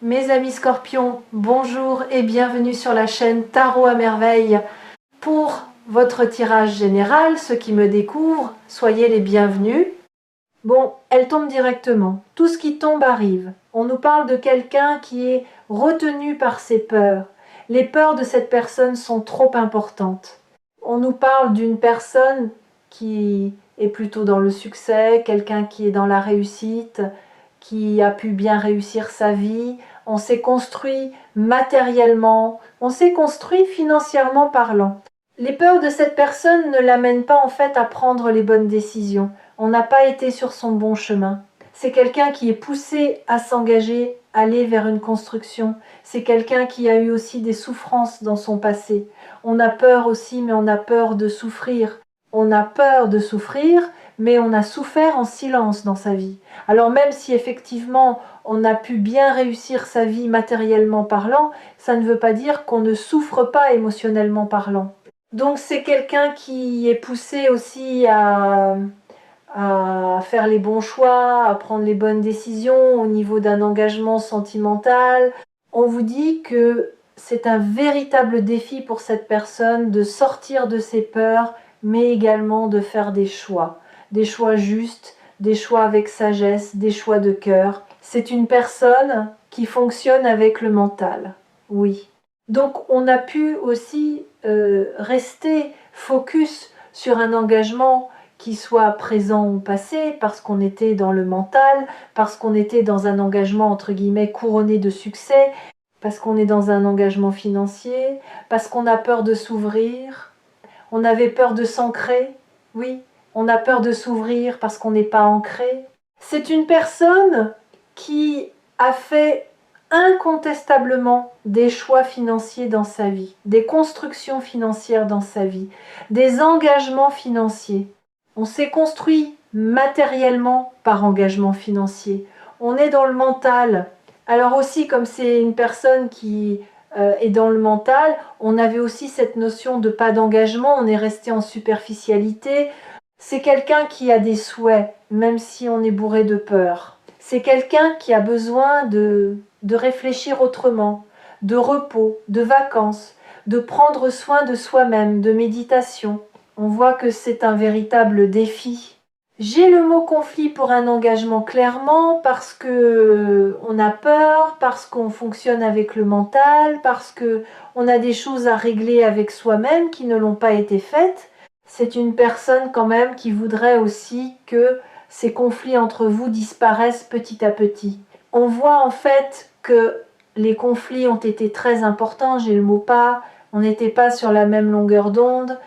Mes amis scorpions, bonjour et bienvenue sur la chaîne Tarot à merveille. Pour votre tirage général, ceux qui me découvrent, soyez les bienvenus. Bon, elle tombe directement. Tout ce qui tombe arrive. On nous parle de quelqu'un qui est retenu par ses peurs. Les peurs de cette personne sont trop importantes. On nous parle d'une personne qui est plutôt dans le succès, quelqu'un qui est dans la réussite, qui a pu bien réussir sa vie. On s'est construit matériellement, on s'est construit financièrement parlant. Les peurs de cette personne ne l'amènent pas en fait à prendre les bonnes décisions. On n'a pas été sur son bon chemin. C'est quelqu'un qui est poussé à s'engager, aller vers une construction. C'est quelqu'un qui a eu aussi des souffrances dans son passé. On a peur aussi, mais on a peur de souffrir. On a peur de souffrir, mais on a souffert en silence dans sa vie. Alors même si effectivement on a pu bien réussir sa vie matériellement parlant, ça ne veut pas dire qu'on ne souffre pas émotionnellement parlant. Donc c'est quelqu'un qui est poussé aussi à faire les bons choix, à prendre les bonnes décisions au niveau d'un engagement sentimental. On vous dit que c'est un véritable défi pour cette personne de sortir de ses peurs, mais également de faire des choix justes, des choix avec sagesse, des choix de cœur. C'est une personne qui fonctionne avec le mental, oui. Donc on a pu aussi rester focus sur un engagement qui soit présent ou passé, parce qu'on était dans le mental, parce qu'on était dans un engagement entre guillemets couronné de succès, parce qu'on est dans un engagement financier, parce qu'on a peur de s'ouvrir, on avait peur de s'ancrer, oui, on a peur de s'ouvrir parce qu'on n'est pas ancré. C'est une personne qui a fait incontestablement des choix financiers dans sa vie, des constructions financières dans sa vie, des engagements financiers. On s'est construit matériellement par engagement financier. On est dans le mental. Alors aussi, comme c'est une personne qui est dans le mental, on avait aussi cette notion de pas d'engagement, on est resté en superficialité. C'est quelqu'un qui a des souhaits, même si on est bourré de peur. C'est quelqu'un qui a besoin de réfléchir autrement, de repos, de vacances, de prendre soin de soi-même, de méditation. On voit que c'est un véritable défi. J'ai le mot conflit pour un engagement clairement parce que on a peur, parce qu'on fonctionne avec le mental, parce que on a des choses à régler avec soi-même qui ne l'ont pas été faites. C'est une personne quand même qui voudrait aussi que ces conflits entre vous disparaissent petit à petit. On voit en fait que les conflits ont été très importants, j'ai le mot pas, on n'était pas sur la même longueur d'onde.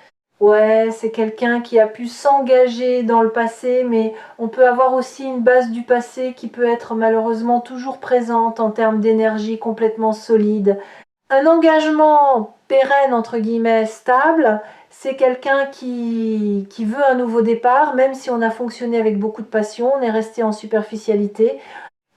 Ouais, c'est quelqu'un qui a pu s'engager dans le passé, mais on peut avoir aussi une base du passé qui peut être malheureusement toujours présente en termes d'énergie complètement solide. Un engagement pérenne, entre guillemets, stable, c'est quelqu'un qui veut un nouveau départ, même si on a fonctionné avec beaucoup de passion, on est resté en superficialité.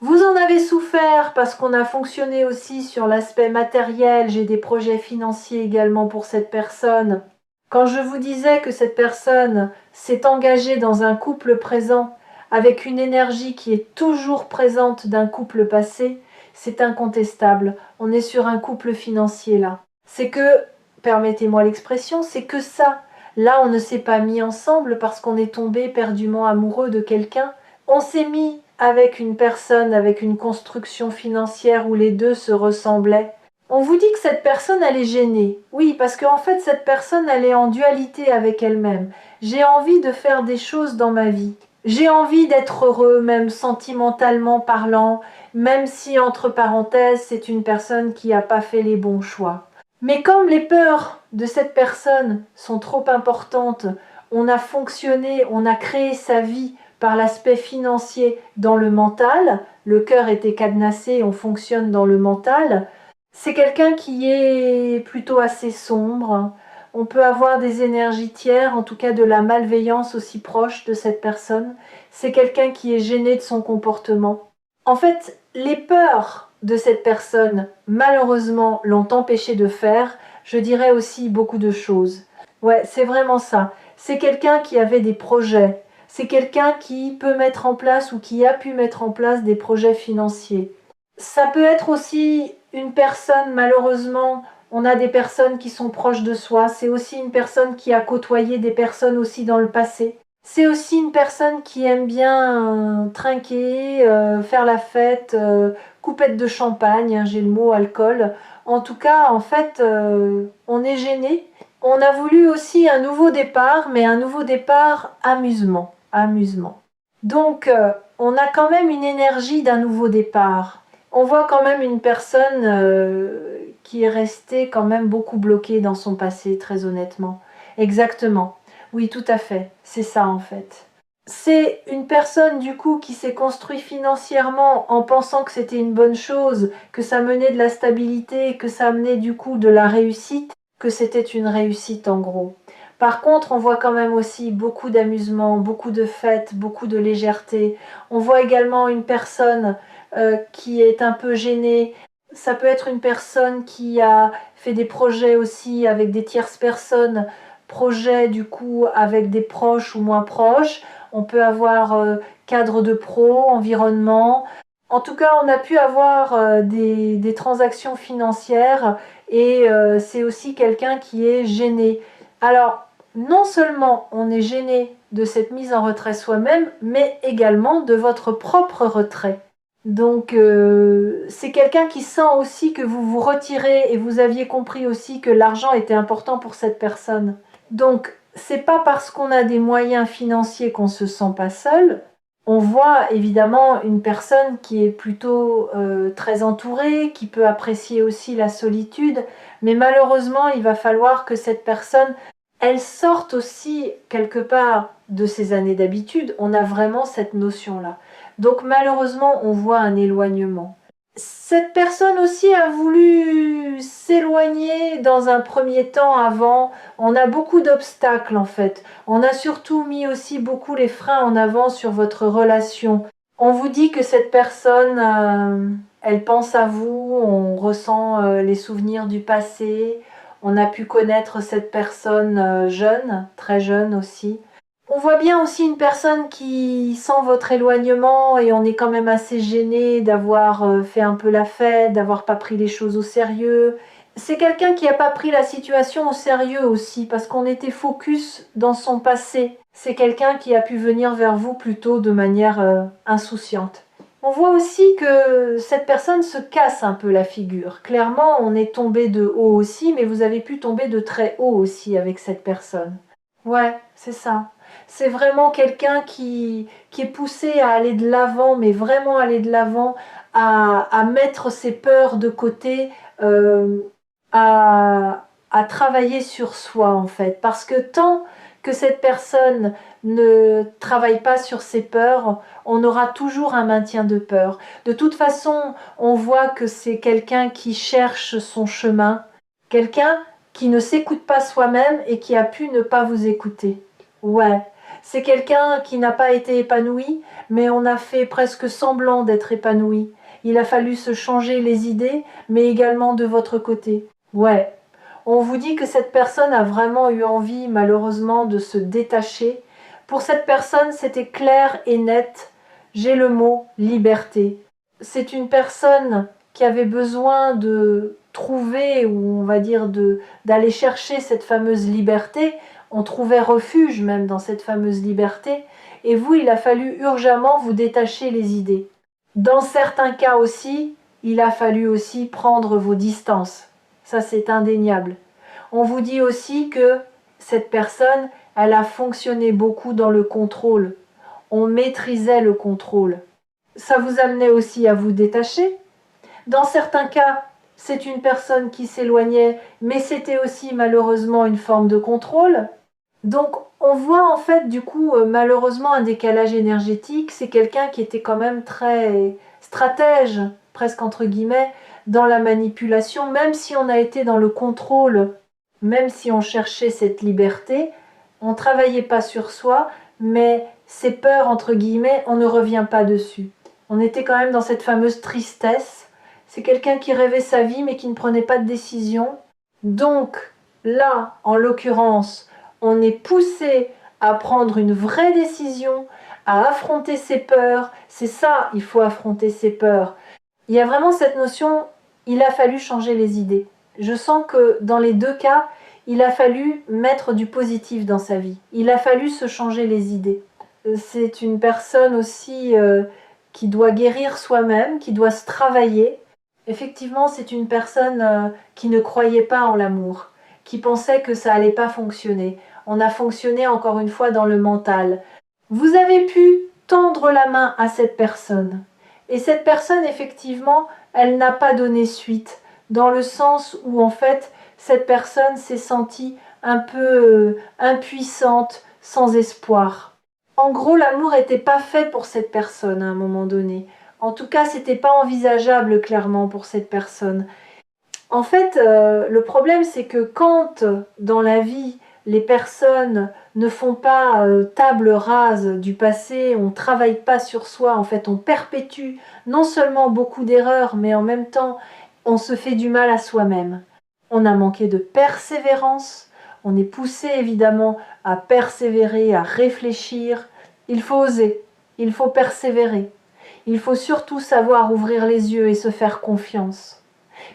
Vous en avez souffert parce qu'on a fonctionné aussi sur l'aspect matériel, j'ai des projets financiers également pour cette personne. Quand je vous disais que cette personne s'est engagée dans un couple présent avec une énergie qui est toujours présente d'un couple passé, c'est incontestable. On est sur un couple financier là. C'est que, permettez-moi l'expression, c'est que ça. Là, on ne s'est pas mis ensemble parce qu'on est tombé éperdument amoureux de quelqu'un. On s'est mis avec une personne, avec une construction financière où les deux se ressemblaient. On vous dit que cette personne, elle est gênée. Oui, parce qu'en fait, cette personne, elle est en dualité avec elle-même. J'ai envie de faire des choses dans ma vie. J'ai envie d'être heureux, même sentimentalement parlant, même si, entre parenthèses, c'est une personne qui n'a pas fait les bons choix. Mais comme les peurs de cette personne sont trop importantes, on a fonctionné, on a créé sa vie par l'aspect financier dans le mental, le cœur était cadenassé, on fonctionne dans le mental. C'est quelqu'un qui est plutôt assez sombre. On peut avoir des énergies tiers, en tout cas de la malveillance aussi proche de cette personne. C'est quelqu'un qui est gêné de son comportement. En fait, les peurs de cette personne, malheureusement, l'ont empêché de faire, je dirais aussi beaucoup de choses. Ouais, c'est vraiment ça. C'est quelqu'un qui avait des projets. C'est quelqu'un qui peut mettre en place ou qui a pu mettre en place des projets financiers. Ça peut être aussi une personne, malheureusement, on a des personnes qui sont proches de soi, c'est aussi une personne qui a côtoyé des personnes aussi dans le passé. C'est aussi une personne qui aime bien trinquer, faire la fête, coupette de champagne, hein, j'ai le mot alcool. En tout cas, en fait, on est gêné. On a voulu aussi un nouveau départ, mais un nouveau départ amusement, amusement. Donc, on a quand même une énergie d'un nouveau départ. On voit quand même une personne qui est restée quand même beaucoup bloquée dans son passé, très honnêtement. Exactement. Oui, tout à fait. C'est ça en fait. C'est une personne du coup qui s'est construite financièrement en pensant que c'était une bonne chose, que ça menait de la stabilité, que ça menait du coup de la réussite, que c'était une réussite en gros. Par contre, on voit quand même aussi beaucoup d'amusement, beaucoup de fêtes, beaucoup de légèreté. On voit également une personne qui est un peu gênée. Ça peut être une personne qui a fait des projets aussi avec des tierces personnes, projets du coup avec des proches ou moins proches. On peut avoir cadre de pro, environnement. En tout cas, on a pu avoir des transactions financières et c'est aussi quelqu'un qui est gêné. Alors, non seulement on est gêné de cette mise en retrait soi-même, mais également de votre propre retrait. Donc, c'est quelqu'un qui sent aussi que vous vous retirez et vous aviez compris aussi que l'argent était important pour cette personne. Donc, c'est pas parce qu'on a des moyens financiers qu'on se sent pas seul. On voit évidemment une personne qui est plutôt très entourée, qui peut apprécier aussi la solitude, mais malheureusement, il va falloir que cette personne, elle sorte aussi quelque part de ses années d'habitude. On a vraiment cette notion-là. Donc malheureusement, on voit un éloignement. Cette personne aussi a voulu s'éloigner dans un premier temps avant. On a beaucoup d'obstacles en fait. On a surtout mis aussi beaucoup les freins en avant sur votre relation. On vous dit que cette personne, elle pense à vous, on ressent les souvenirs du passé. On a pu connaître cette personne jeune, très jeune aussi. On voit bien aussi une personne qui sent votre éloignement et on est quand même assez gêné d'avoir fait un peu la fête, d'avoir pas pris les choses au sérieux. C'est quelqu'un qui n'a pas pris la situation au sérieux aussi parce qu'on était focus dans son passé. C'est quelqu'un qui a pu venir vers vous plutôt de manière insouciante. On voit aussi que cette personne se casse un peu la figure. Clairement, on est tombé de haut aussi, mais vous avez pu tomber de très haut aussi avec cette personne. Ouais, c'est ça. C'est vraiment quelqu'un qui est poussé à aller de l'avant, mais vraiment aller de l'avant, à mettre ses peurs de côté, euh, à travailler sur soi en fait. Parce que tant que cette personne ne travaille pas sur ses peurs, on aura toujours un maintien de peur. De toute façon, on voit que c'est quelqu'un qui cherche son chemin, quelqu'un qui ne s'écoute pas soi-même et qui a pu ne pas vous écouter. Ouais, c'est quelqu'un qui n'a pas été épanoui, mais on a fait presque semblant d'être épanoui. Il a fallu se changer les idées, mais également de votre côté. Ouais, on vous dit que cette personne a vraiment eu envie, malheureusement, de se détacher. Pour cette personne, c'était clair et net. J'ai le mot liberté. C'est une personne qui avait besoin de trouver, ou on va dire d'aller chercher cette fameuse liberté. On trouvait refuge même dans cette fameuse liberté. Et vous, il a fallu urgemment vous détacher les idées. Dans certains cas aussi, il a fallu aussi prendre vos distances. Ça, c'est indéniable. On vous dit aussi que cette personne, elle a fonctionné beaucoup dans le contrôle. On maîtrisait le contrôle. Ça vous amenait aussi à vous détacher. Dans certains cas, c'est une personne qui s'éloignait, mais c'était aussi malheureusement une forme de contrôle. Donc on voit en fait du coup malheureusement un décalage énergétique. C'est quelqu'un qui était quand même très stratège, presque entre guillemets, dans la manipulation, même si on a été dans le contrôle, même si on cherchait cette liberté, on ne travaillait pas sur soi, mais ces peurs entre guillemets, on ne revient pas dessus. On était quand même dans cette fameuse tristesse. C'est quelqu'un qui rêvait sa vie mais qui ne prenait pas de décision. Donc là, en l'occurrence, on est poussé à prendre une vraie décision, à affronter ses peurs. C'est ça, il faut affronter ses peurs. Il y a vraiment cette notion, il a fallu changer les idées. Je sens que dans les deux cas, il a fallu mettre du positif dans sa vie. Il a fallu se changer les idées. C'est une personne aussi qui doit guérir soi-même, qui doit se travailler. Effectivement, c'est une personne qui ne croyait pas en l'amour, qui pensait que ça allait pas fonctionner. On a fonctionné encore une fois dans le mental. Vous avez pu tendre la main à cette personne. Et cette personne, effectivement, elle n'a pas donné suite, dans le sens où, en fait, cette personne s'est sentie un peu impuissante, sans espoir. En gros, l'amour n'était pas fait pour cette personne à un moment donné. En tout cas, c'était pas envisageable clairement pour cette personne. En fait, le problème, c'est que quand dans la vie, les personnes ne font pas table rase du passé, on ne travaille pas sur soi, en fait, on perpétue non seulement beaucoup d'erreurs, mais en même temps, on se fait du mal à soi-même. On a manqué de persévérance, on est poussé évidemment à persévérer, à réfléchir. Il faut oser, il faut persévérer. Il faut surtout savoir ouvrir les yeux et se faire confiance.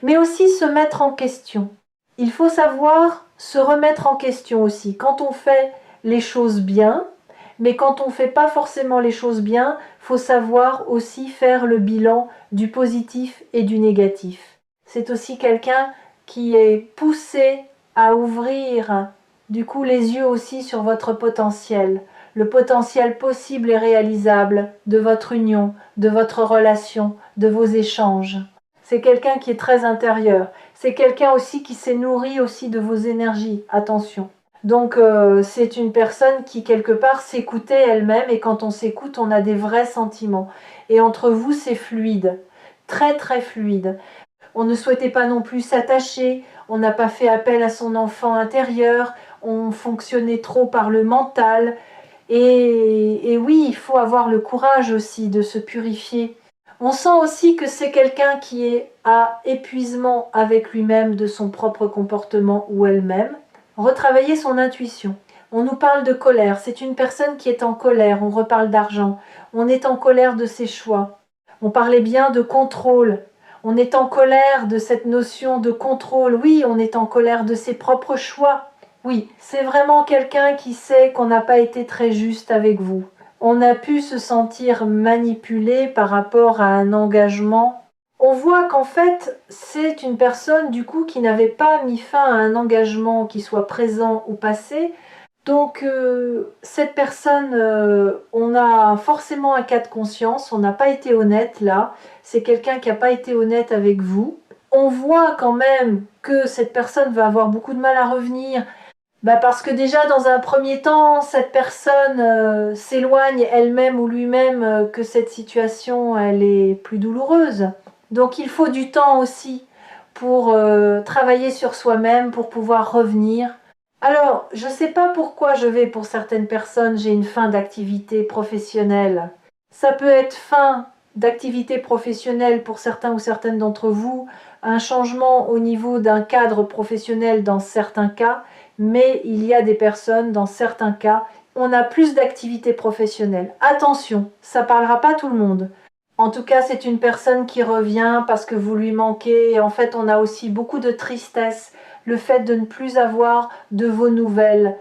Mais aussi se mettre en question. Il faut savoir se remettre en question aussi. Quand on fait les choses bien, mais quand on ne fait pas forcément les choses bien, il faut savoir aussi faire le bilan du positif et du négatif. C'est aussi quelqu'un qui est poussé à ouvrir du coup les yeux aussi sur votre potentiel, le potentiel possible et réalisable de votre union, de votre relation, de vos échanges. C'est quelqu'un qui est très intérieur. C'est quelqu'un aussi qui s'est nourri aussi de vos énergies. Attention. Donc c'est une personne qui quelque part s'écoutait elle-même et quand on s'écoute, on a des vrais sentiments. Et entre vous, c'est fluide. Très très fluide. On ne souhaitait pas non plus s'attacher. On n'a pas fait appel à son enfant intérieur. On fonctionnait trop par le mental. Et oui, il faut avoir le courage aussi de se purifier. On sent aussi que c'est quelqu'un qui est à épuisement avec lui-même de son propre comportement ou elle-même. Retravailler son intuition. On nous parle de colère. C'est une personne qui est en colère. On reparle d'argent. On est en colère de ses choix. On parlait bien de contrôle. On est en colère de cette notion de contrôle. Oui, on est en colère de ses propres choix. Oui, c'est vraiment quelqu'un qui sait qu'on n'a pas été très juste avec vous. On a pu se sentir manipulé par rapport à un engagement. On voit qu'en fait, c'est une personne du coup qui n'avait pas mis fin à un engagement qui soit présent ou passé. Donc cette personne, on a forcément un cas de conscience, on n'a pas été honnête là, c'est quelqu'un qui n'a pas été honnête avec vous. On voit quand même que cette personne va avoir beaucoup de mal à revenir. Parce que déjà, dans un premier temps, cette personne s'éloigne elle-même ou lui-même que cette situation, elle est plus douloureuse. Donc il faut du temps aussi pour travailler sur soi-même, pour pouvoir revenir. Alors, je ne sais pas pourquoi pour certaines personnes, j'ai une fin d'activité professionnelle. Ça peut être fin d'activité professionnelle pour certains ou certaines d'entre vous, un changement au niveau d'un cadre professionnel dans certains cas, mais il y a des personnes, dans certains cas, on a plus d'activité professionnelle. Attention, ça ne parlera pas à tout le monde. En tout cas, c'est une personne qui revient parce que vous lui manquez. Et en fait, on a aussi beaucoup de tristesse, le fait de ne plus avoir de vos nouvelles.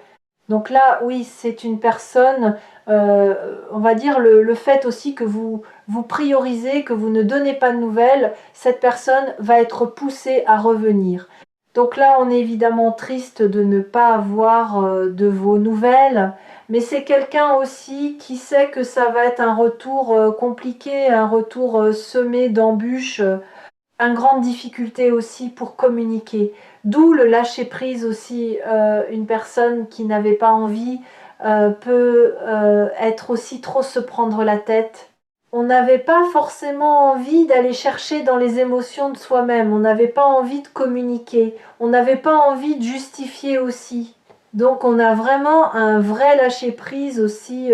Donc là, oui, c'est une personne, on va dire le fait aussi que vous priorisez, que vous ne donnez pas de nouvelles, cette personne va être poussée à revenir. Donc là, on est évidemment triste de ne pas avoir de vos nouvelles, mais c'est quelqu'un aussi qui sait que ça va être un retour compliqué, un retour semé d'embûches, une grande difficulté aussi pour communiquer. D'où le lâcher-prise aussi. Une personne qui n'avait pas envie peut être aussi trop se prendre la tête. On n'avait pas forcément envie d'aller chercher dans les émotions de soi-même. On n'avait pas envie de communiquer. On n'avait pas envie de justifier aussi. Donc on a vraiment un vrai lâcher-prise aussi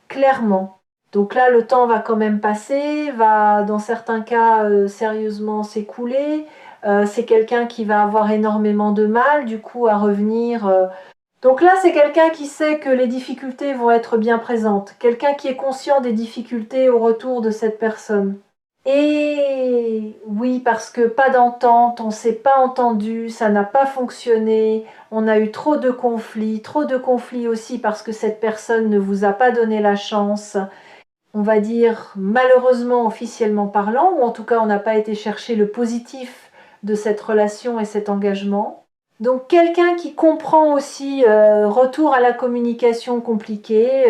clairement. Donc là, le temps va quand même passer, va dans certains cas sérieusement s'écouler. C'est quelqu'un qui va avoir énormément de mal du coup à revenir. Donc là, c'est quelqu'un qui sait que les difficultés vont être bien présentes. Quelqu'un qui est conscient des difficultés au retour de cette personne. Et oui, parce que pas d'entente, on s'est pas entendu, ça n'a pas fonctionné, on a eu trop de conflits aussi parce que cette personne ne vous a pas donné la chance, on va dire malheureusement officiellement parlant, ou en tout cas on n'a pas été chercher le positif de cette relation et cet engagement. Donc quelqu'un qui comprend aussi, retour à la communication compliquée,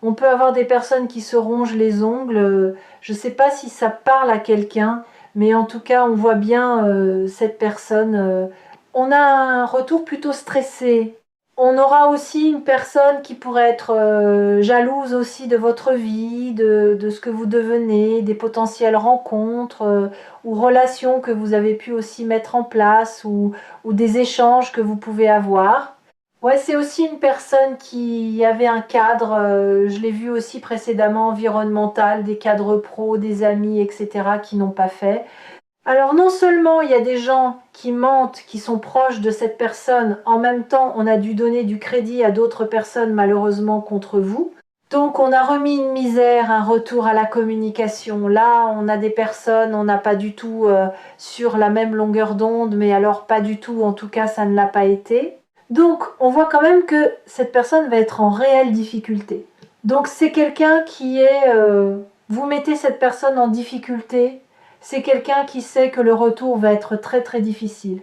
on peut avoir des personnes qui se rongent les ongles, je ne sais pas si ça parle à quelqu'un, mais en tout cas on voit bien cette personne, on a un retour plutôt stressé. On aura aussi une personne qui pourrait être jalouse aussi de votre vie, de ce que vous devenez, des potentielles rencontres ou relations que vous avez pu aussi mettre en place ou des échanges que vous pouvez avoir. Ouais, c'est aussi une personne qui avait un cadre, je l'ai vu aussi précédemment, environnemental, des cadres pro, des amis, etc., qui n'ont pas fait. Alors non seulement il y a des gens qui mentent, qui sont proches de cette personne, en même temps on a dû donner du crédit à d'autres personnes malheureusement contre vous. Donc on a remis une misère, un retour à la communication. Là on a des personnes, on n'a pas du tout sur la même longueur d'onde, mais alors pas du tout, en tout cas ça ne l'a pas été. Donc on voit quand même que cette personne va être en réelle difficulté. Donc c'est quelqu'un qui est... vous mettez cette personne en difficulté, c'est quelqu'un qui sait que le retour va être très très difficile.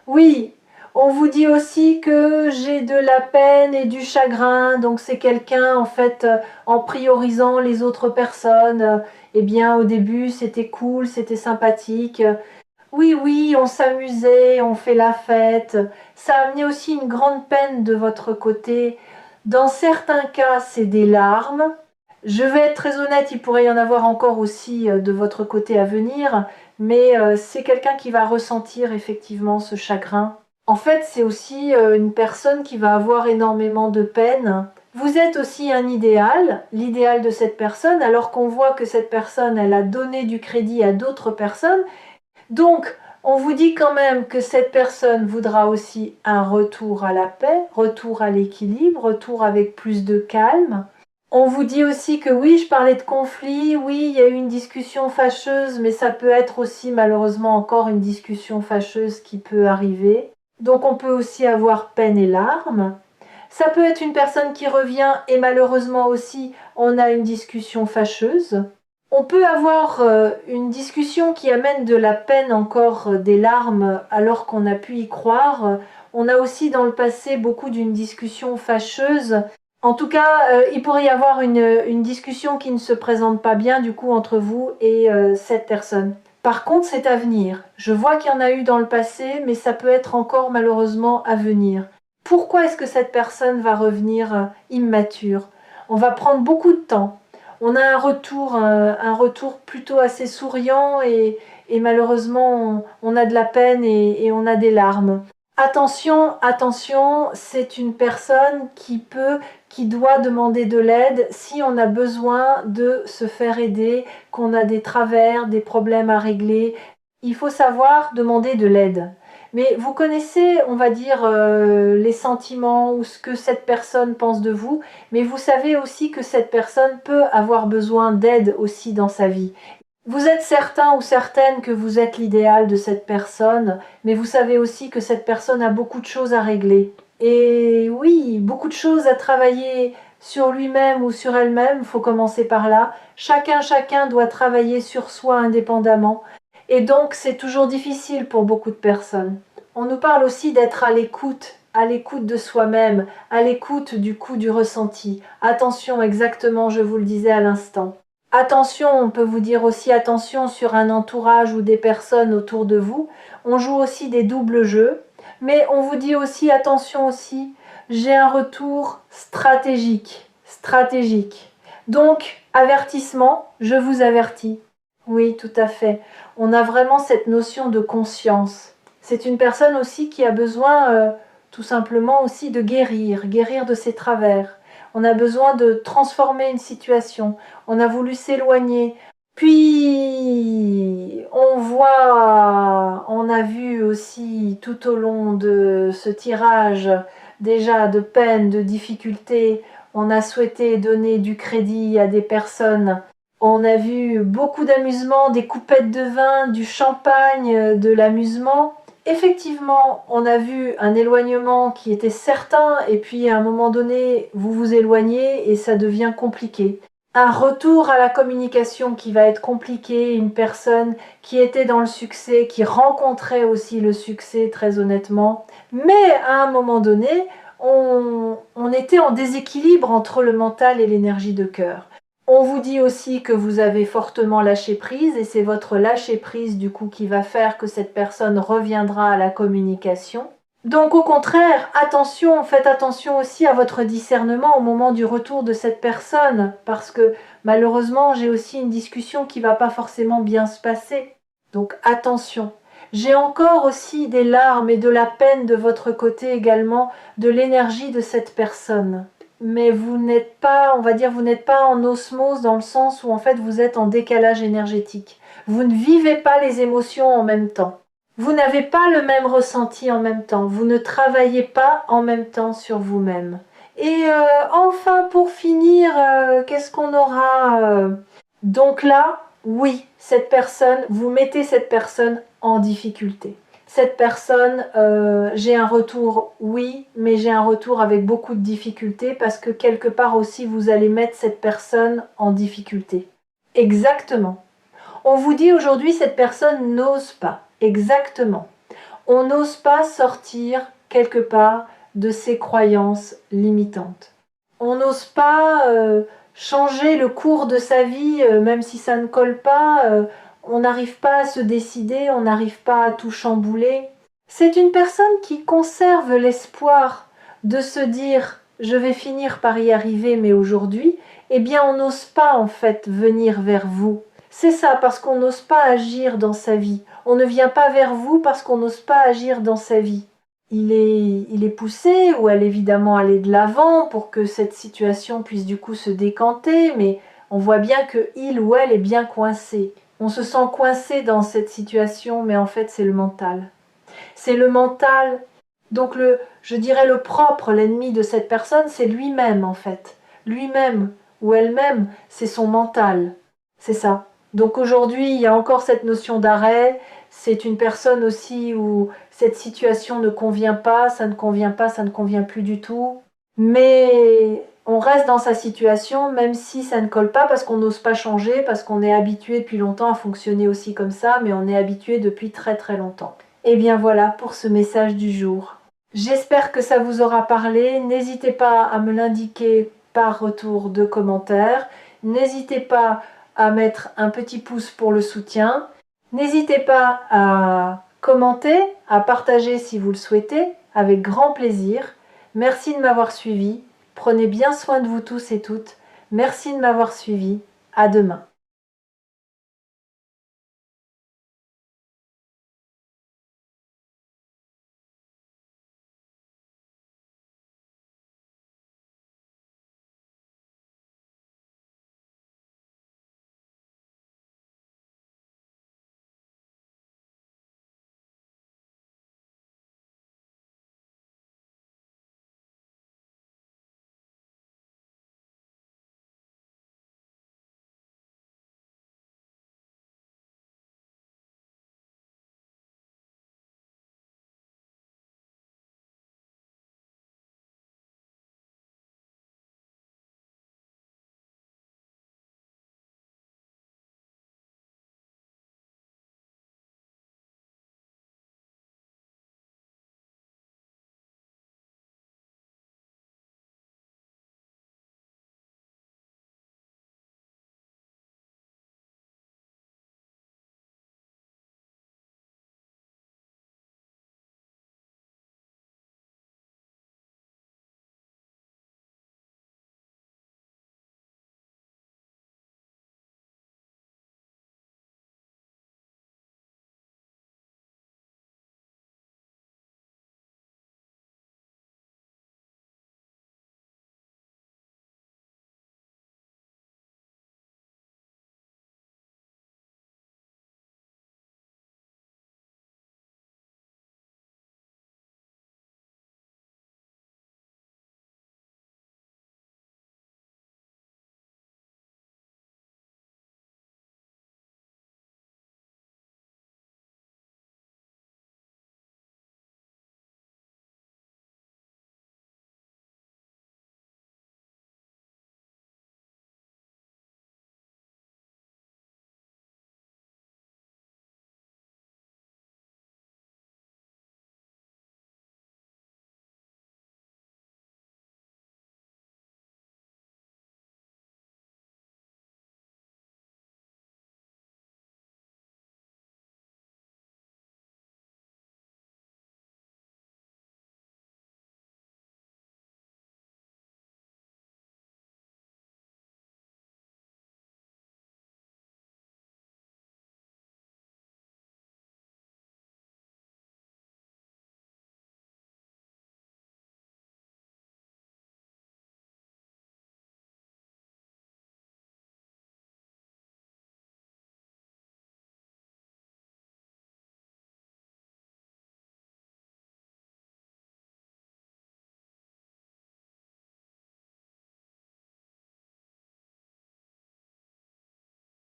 Oui, on vous dit aussi que j'ai de la peine et du chagrin, donc c'est quelqu'un en fait en priorisant les autres personnes. Eh bien au début c'était cool, c'était sympathique. Oui, oui, on s'amusait, on fait la fête. Ça a amené aussi une grande peine de votre côté. Dans certains cas, c'est des larmes. Je vais être très honnête, il pourrait y en avoir encore aussi de votre côté à venir, mais c'est quelqu'un qui va ressentir effectivement ce chagrin. En fait, c'est aussi une personne qui va avoir énormément de peine. Vous êtes aussi un idéal, l'idéal de cette personne, alors qu'on voit que cette personne, elle a donné du crédit à d'autres personnes. Donc, on vous dit quand même que cette personne voudra aussi un retour à la paix, retour à l'équilibre, retour avec plus de calme. On vous dit aussi que oui, je parlais de conflit, oui, il y a eu une discussion fâcheuse, mais ça peut être aussi malheureusement encore une discussion fâcheuse qui peut arriver. Donc on peut aussi avoir peine et larmes. Ça peut être une personne qui revient et malheureusement aussi on a une discussion fâcheuse. On peut avoir une discussion qui amène de la peine encore, des larmes, alors qu'on a pu y croire. On a aussi dans le passé beaucoup d'une discussion fâcheuse. En tout cas, il pourrait y avoir une discussion qui ne se présente pas bien du coup entre vous et cette personne. Par contre, c'est à venir. Je vois qu'il y en a eu dans le passé, mais ça peut être encore malheureusement à venir. Pourquoi est-ce que cette personne va revenir immature? On va prendre beaucoup de temps. On a un retour plutôt assez souriant et malheureusement on a de la peine et on a des larmes. Attention, attention, c'est une personne qui doit demander de l'aide si on a besoin de se faire aider, qu'on a des travers, des problèmes à régler. Il faut savoir demander de l'aide. Mais vous connaissez, on va dire, les sentiments ou ce que cette personne pense de vous, mais vous savez aussi que cette personne peut avoir besoin d'aide aussi dans sa vie. Vous êtes certain ou certaine que vous êtes l'idéal de cette personne, mais vous savez aussi que cette personne a beaucoup de choses à régler. Et oui, beaucoup de choses à travailler sur lui-même ou sur elle-même, il faut commencer par là. Chacun doit travailler sur soi indépendamment. Et donc, c'est toujours difficile pour beaucoup de personnes. On nous parle aussi d'être à l'écoute de soi-même, à l'écoute du coup du ressenti. Attention, exactement, je vous le disais à l'instant. Attention, on peut vous dire aussi attention sur un entourage ou des personnes autour de vous. On joue aussi des doubles jeux, mais on vous dit aussi attention aussi, j'ai un retour stratégique, stratégique. Donc, avertissement, je vous avertis. Oui, tout à fait. On a vraiment cette notion de conscience. C'est une personne aussi qui a besoin tout simplement aussi de guérir de ses travers. On a besoin de transformer une situation. On a voulu s'éloigner. Puis, on a vu aussi tout au long de ce tirage déjà de peine, de difficultés. On a souhaité donner du crédit à des personnes. On a vu beaucoup d'amusement, des coupettes de vin, du champagne, de l'amusement. Effectivement, on a vu un éloignement qui était certain et puis à un moment donné, vous vous éloignez et ça devient compliqué. Un retour à la communication qui va être compliqué, une personne qui était dans le succès, qui rencontrait aussi le succès très honnêtement. Mais à un moment donné, on était en déséquilibre entre le mental et l'énergie de cœur. On vous dit aussi que vous avez fortement lâché prise et c'est votre lâcher prise du coup qui va faire que cette personne reviendra à la communication. Donc au contraire, attention, faites attention aussi à votre discernement au moment du retour de cette personne parce que malheureusement j'ai aussi une discussion qui va pas forcément bien se passer. Donc attention. J'ai encore aussi des larmes et de la peine de votre côté également, de l'énergie de cette personne. Mais vous n'êtes pas, on va dire, vous n'êtes pas en osmose dans le sens où en fait vous êtes en décalage énergétique. Vous ne vivez pas les émotions en même temps. Vous n'avez pas le même ressenti en même temps. Vous ne travaillez pas en même temps sur vous-même. Et enfin, pour finir, qu'est-ce qu'on aura Donc là, oui, cette personne, vous mettez cette personne en difficulté. Cette personne, j'ai un retour, oui, mais j'ai un retour avec beaucoup de difficultés parce que quelque part aussi, vous allez mettre cette personne en difficulté. Exactement. On vous dit aujourd'hui, cette personne n'ose pas. Exactement. On n'ose pas sortir quelque part de ses croyances limitantes. On n'ose pas changer le cours de sa vie, même si ça ne colle pas. On n'arrive pas à se décider, on n'arrive pas à tout chambouler. C'est une personne qui conserve l'espoir de se dire « je vais finir par y arriver, mais aujourd'hui », eh bien on n'ose pas en fait venir vers vous. C'est ça, parce qu'on n'ose pas agir dans sa vie. On ne vient pas vers vous parce qu'on n'ose pas agir dans sa vie. Il est poussé ou elle évidemment aller de l'avant pour que cette situation puisse du coup se décanter, mais on voit bien que il ou elle est bien coincé. On se sent coincé dans cette situation, mais en fait c'est le mental. C'est le mental. Donc je dirais le propre, l'ennemi de cette personne, c'est lui-même en fait. Lui-même ou elle-même, c'est son mental. C'est ça. Donc aujourd'hui, il y a encore cette notion d'arrêt. C'est une personne aussi où cette situation ne convient pas, ça ne convient pas, ça ne convient plus du tout. Mais on reste dans sa situation, même si ça ne colle pas parce qu'on n'ose pas changer, parce qu'on est habitué depuis longtemps à fonctionner aussi comme ça, mais on est habitué depuis très très longtemps. Et bien voilà pour ce message du jour. J'espère que ça vous aura parlé. N'hésitez pas à me l'indiquer par retour de commentaires. N'hésitez pas à mettre un petit pouce pour le soutien. N'hésitez pas à commenter, à partager si vous le souhaitez, avec grand plaisir. Merci de m'avoir suivi. Prenez bien soin de vous tous et toutes. Merci de m'avoir suivi. À demain.